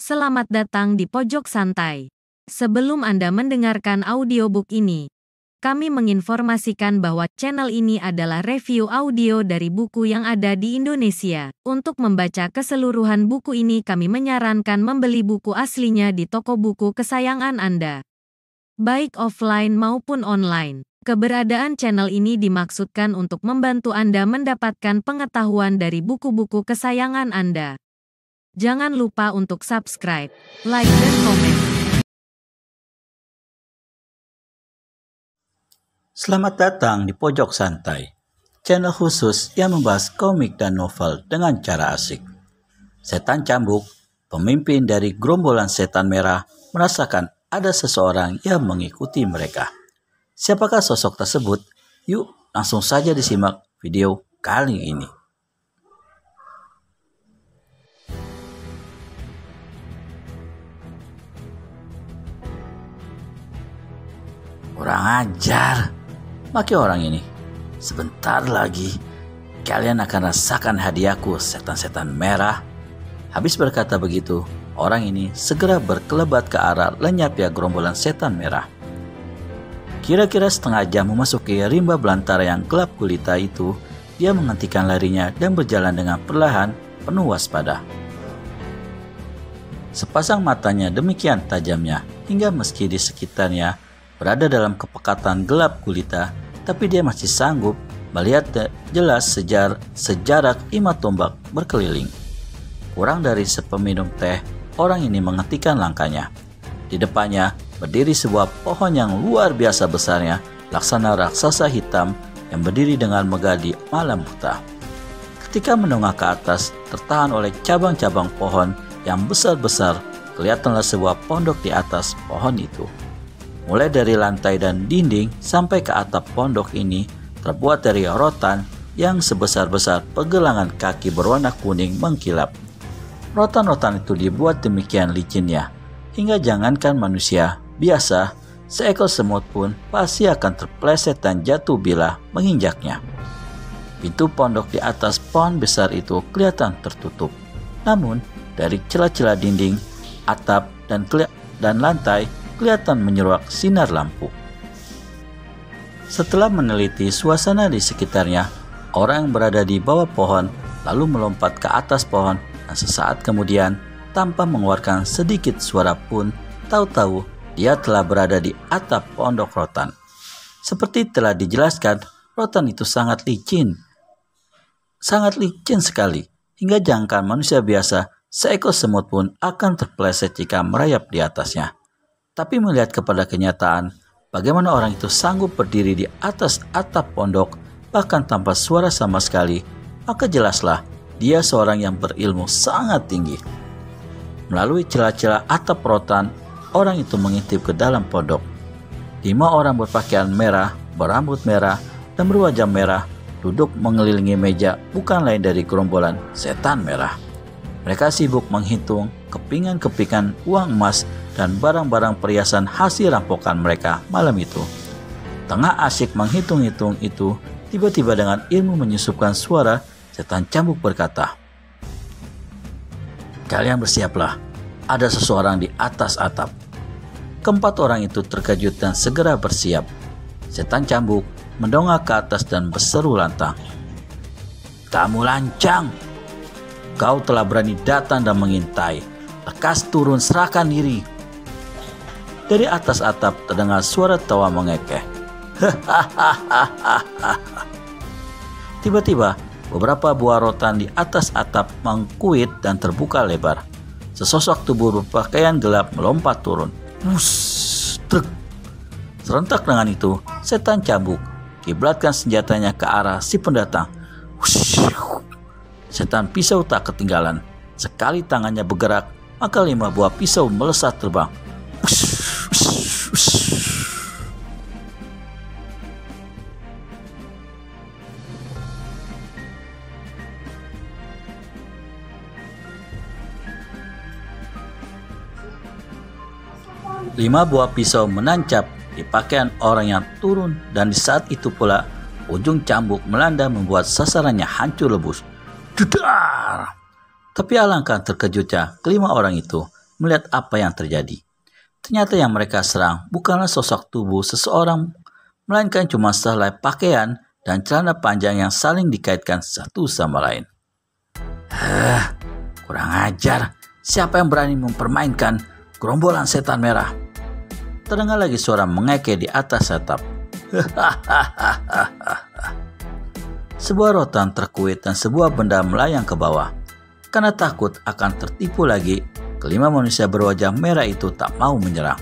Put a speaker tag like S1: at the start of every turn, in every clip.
S1: selamat datang di Pojok Santai. Sebelum Anda mendengarkan audiobook ini, kami menginformasikan bahwa channel ini adalah review audio dari buku yang ada di Indonesia. Untuk membaca keseluruhan buku ini kami menyarankan membeli buku aslinya di toko buku kesayangan Anda, baik offline maupun online. Keberadaan channel ini dimaksudkan untuk membantu Anda mendapatkan pengetahuan dari buku-buku kesayangan Anda. Jangan lupa untuk subscribe, like, dan komen.
S2: Selamat datang di Pojok Santai, channel khusus yang membahas komik dan novel dengan cara asik. Setan Cambuk, pemimpin dari gerombolan setan merah, merasakan ada seseorang yang mengikuti mereka. Siapakah sosok tersebut? Yuk, langsung saja disimak video kali ini. Kurang ajar, maki orang ini. Sebentar lagi, kalian akan rasakan hadiahku, setan-setan merah. Habis berkata begitu, orang ini segera berkelebat ke arah lenyapnya gerombolan setan merah. Kira-kira setengah jam memasuki rimba belantara yang gelap gulita itu, dia menghentikan larinya dan berjalan dengan perlahan, penuh waspada. Sepasang matanya demikian tajamnya, hingga meski di sekitarnya berada dalam kepekatan gelap gulita, tapi dia masih sanggup melihat jelas sejarak 5 tombak berkeliling. Kurang dari sepeminum teh, orang ini menghentikan langkahnya. Di depannya berdiri sebuah pohon yang luar biasa besarnya, laksana raksasa hitam yang berdiri dengan megah di malam buta. Ketika menengah ke atas, tertahan oleh cabang-cabang pohon yang besar-besar, kelihatanlah sebuah pondok di atas pohon itu. Mulai dari lantai dan dinding sampai ke atap pondok ini terbuat dari rotan yang sebesar-besar pergelangan kaki berwarna kuning mengkilap. Rotan-rotan itu dibuat demikian licinnya, hingga jangankan manusia biasa, seekor semut pun pasti akan terpleset dan jatuh bila menginjaknya. Pintu pondok di atas pohon besar itu kelihatan tertutup. Namun, dari celah-celah dinding, atap, dan lantai, kelihatan menyeruak sinar lampu. Setelah meneliti suasana di sekitarnya, orang yang berada di bawah pohon lalu melompat ke atas pohon dan sesaat kemudian, tanpa mengeluarkan sedikit suara pun, tahu-tahu dia telah berada di atap pondok rotan. Seperti telah dijelaskan, rotan itu sangat licin sekali, hingga jangankan manusia biasa, seekor semut pun akan terpeleset jika merayap di atasnya. Tapi melihat kepada kenyataan, bagaimana orang itu sanggup berdiri di atas atap pondok, bahkan tanpa suara sama sekali, maka jelaslah dia seorang yang berilmu sangat tinggi. Melalui celah-celah atap rotan, orang itu mengintip ke dalam pondok. 5 orang berpakaian merah, berambut merah, dan berwajah merah, duduk mengelilingi meja bukan lain dari gerombolan setan merah. Mereka sibuk menghitung kepingan-kepingan uang emas dan barang-barang perhiasan hasil rampokan mereka malam itu. Tengah asyik menghitung-hitung itu, tiba-tiba dengan ilmu menyusupkan suara, setan cambuk berkata, "Kalian bersiaplah, ada seseorang di atas atap." Keempat orang itu terkejut dan segera bersiap. Setan cambuk mendongak ke atas dan berseru lantang, "Kamu lancang! Kau telah berani datang dan mengintai. Lekas turun, serahkan diri." Dari atas atap terdengar suara tawa mengekeh. Tiba-tiba, beberapa buah rotan di atas atap mengkuit dan terbuka lebar. Sesosok tubuh berpakaian gelap melompat turun. Wuss, truk. Serentak dengan itu, setan cambuk kiblatkan senjatanya ke arah si pendatang. Wuss. Setan pisau tak ketinggalan. Sekali tangannya bergerak, maka 5 buah pisau melesat terbang. 5 buah pisau menancap di pakaian orang yang turun, dan di saat itu pula ujung cambuk melanda membuat sasarannya hancur lebus. Jedar! Tapi alangkah terkejutnya kelima orang itu melihat apa yang terjadi. Ternyata yang mereka serang bukanlah sosok tubuh seseorang, melainkan cuma sehelai pakaian dan celana panjang yang saling dikaitkan satu sama lain. Kurang ajar. Siapa yang berani mempermainkan gerombolan setan merah? Terdengar lagi suara mengekeh di atas atap. Sebuah rotan terkuit dan sebuah benda melayang ke bawah. Karena takut akan tertipu lagi, kelima manusia berwajah merah itu tak mau menyerang.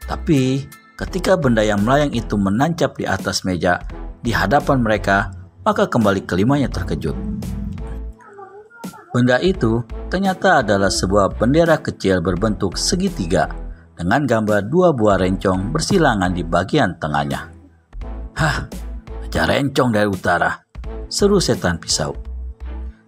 S2: Tapi ketika benda yang melayang itu menancap di atas meja di hadapan mereka, maka kembali kelimanya terkejut. Benda itu ternyata adalah sebuah bendera kecil berbentuk segitiga dengan gambar dua buah rencong bersilangan di bagian tengahnya. Raja Rencong dari utara, seru setan pisau.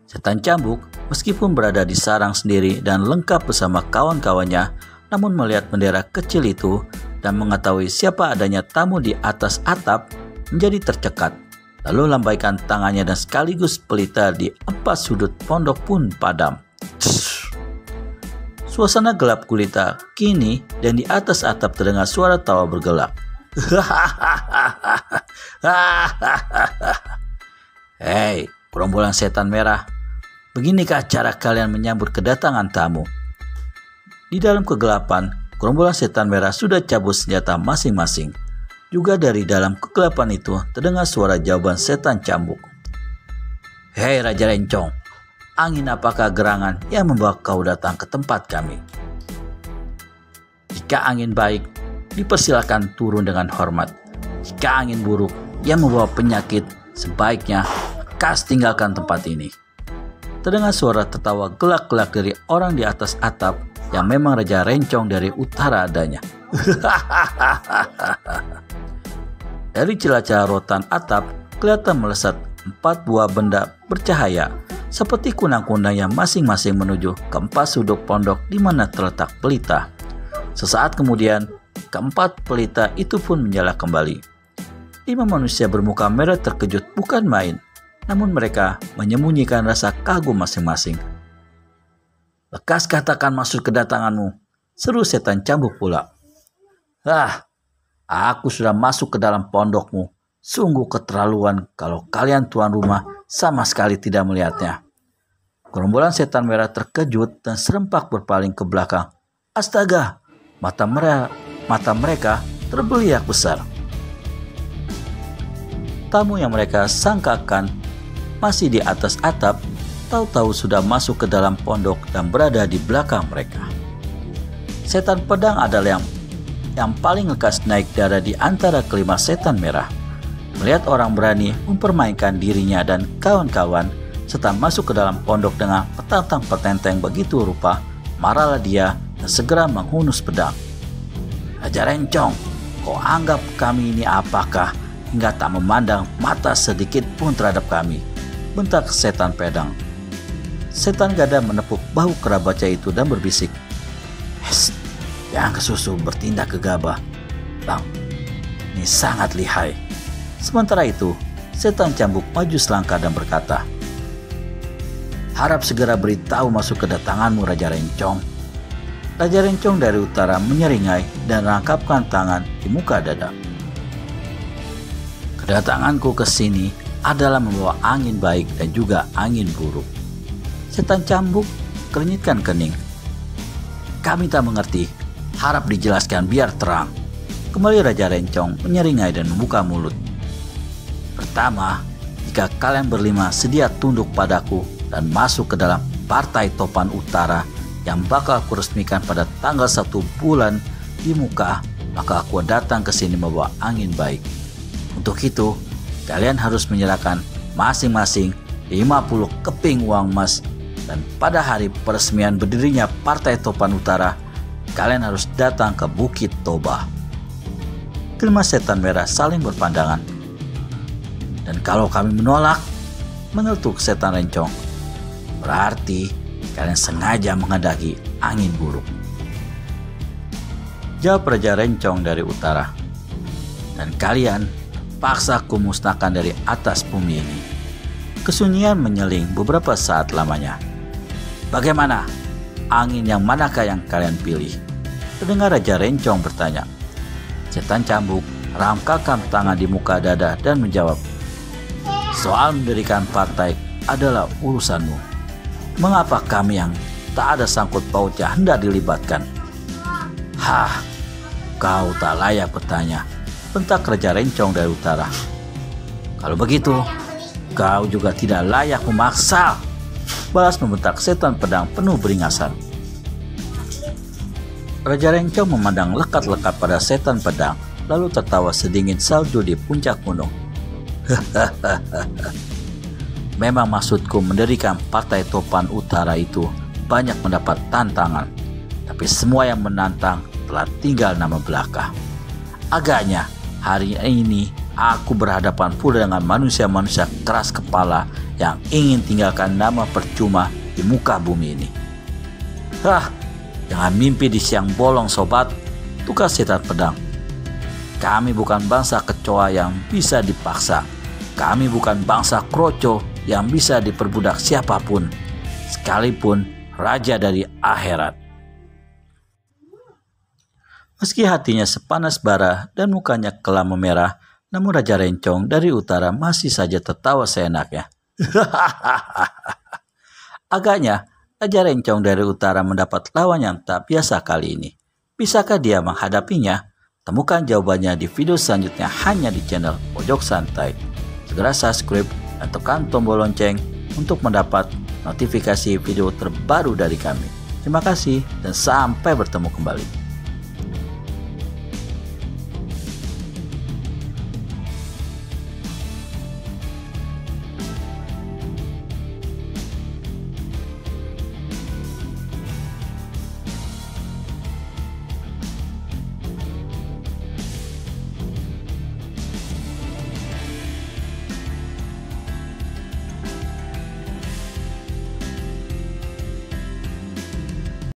S2: Setan cambuk meskipun berada di sarang sendiri dan lengkap bersama kawan-kawannya, namun melihat bendera kecil itu dan mengetahui siapa adanya tamu di atas atap menjadi tercekat. Lalu lambaikan tangannya dan sekaligus pelita di empat sudut pondok pun padam. Suasana gelap gulita kini dan di atas atap terdengar suara tawa bergelak. Hei, gerombolan setan merah, beginikah cara kalian menyambut kedatangan tamu? Di dalam kegelapan, gerombolan setan merah sudah cabut senjata masing-masing. Juga dari dalam kegelapan itu terdengar suara jawaban setan cambuk. Hei Raja Rencong, angin apakah gerangan yang membawa kau datang ke tempat kami? Jika angin baik, dipersilakan turun dengan hormat. Jika angin buruk yang membawa penyakit, sebaiknya lekas tinggalkan tempat ini. Terdengar suara tertawa gelak-gelak dari orang di atas atap yang memang Raja Rencong dari utara adanya. Dari celah-celah rotan atap kelihatan melesat 4 buah benda bercahaya seperti kunang-kunang yang masing-masing menuju ke 4 sudut pondok di mana terletak pelita. Sesaat kemudian, keempat pelita itu pun menyala kembali. 5 manusia bermuka merah terkejut bukan main, namun mereka menyembunyikan rasa kagum masing-masing. Lekas katakan maksud kedatanganmu, seru setan cambuk pula. Aku sudah masuk ke dalam pondokmu. Sungguh keterlaluan kalau kalian tuan rumah sama sekali tidak melihatnya. Gerombolan setan merah terkejut dan serempak berpaling ke belakang. Astaga, mata mereka terbeliak besar. Tamu yang mereka sangkakan masih di atas atap, tahu-tahu sudah masuk ke dalam pondok dan berada di belakang mereka. Setan pedang adalah yang paling lekas naik darah di antara kelima setan merah. Melihat orang berani mempermainkan dirinya dan kawan-kawan serta masuk ke dalam pondok dengan petantang-petenteng begitu rupa, marahlah dia dan segera menghunus pedang. Raja Rencong, kau anggap kami ini apakah hingga tak memandang mata sedikit pun terhadap kami? Bentak setan pedang. Setan gada menepuk bahu kerabatnya itu dan berbisik, yang kesusu bertindak gegabah. Bang, ini sangat lihai. Sementara itu, setan cambuk maju selangkah dan berkata, harap segera beritahu masuk kedatanganmu Raja Rencong. Raja Rencong dari utara menyeringai dan rangkapkan tangan di muka dada. Kedatanganku ke sini adalah membawa angin baik dan juga angin buruk. Setan cambuk kerenyitkan kening. Kami tak mengerti. Harap dijelaskan biar terang. Kembali Raja Rencong menyeringai dan membuka mulut. Pertama, jika kalian berlima sedia tunduk padaku dan masuk ke dalam partai Topan Utara yang bakal aku resmikan pada tanggal 1 bulan di muka, maka aku datang ke sini membawa angin baik. Untuk itu, kalian harus menyerahkan masing-masing 50 keping uang emas dan pada hari peresmian berdirinya Partai Topan Utara, kalian harus datang ke Bukit Toba. Kelima setan merah saling berpandangan. Dan kalau kami menolak, mengetuk setan Rencong, berarti kalian sengaja menghendaki angin buruk. Jawab Raja Rencong dari utara. Dan kalian paksa ku musnahkan dari atas bumi ini. Kesunyian menyeling beberapa saat lamanya. Bagaimana? angin yang manakah yang kalian pilih? Terdengar Raja Rencong bertanya. Setan Cambuk rangkakan tangan di muka dada dan menjawab, soal mendirikan partai adalah urusanmu. Mengapa kami yang tak ada sangkut pautnya hendak dilibatkan? Hah, kau tak layak bertanya, bentak Raja Rencong dari utara. Kalau begitu, kau juga tidak layak memaksa, balas membentak setan pedang penuh beringasan. Raja Rencong memandang lekat-lekat pada setan pedang, lalu tertawa sedingin salju di puncak gunung. Memang maksudku mendirikan Partai Topan Utara itu banyak mendapat tantangan, tapi semua yang menantang telah tinggal nama belaka. Agaknya hari ini aku berhadapan pula dengan manusia-manusia keras kepala yang ingin tinggalkan nama percuma di muka bumi ini. Jangan mimpi di siang bolong sobat, tukar setan pedang. Kami bukan bangsa kecoa yang bisa dipaksa. Kami bukan bangsa kroco yang bisa diperbudak siapapun, sekalipun raja dari akhirat. Meski hatinya sepanas bara dan mukanya kelam memerah, namun Raja Rencong dari utara masih saja tertawa seenaknya. Agaknya Raja Rencong dari utara mendapat lawan yang tak biasa kali ini. Bisakah dia menghadapinya? Temukan jawabannya di video selanjutnya hanya di channel Pojok Santai. Segera subscribe dan tekan tombol lonceng untuk mendapat notifikasi video terbaru dari kami. Terima kasih dan sampai bertemu kembali.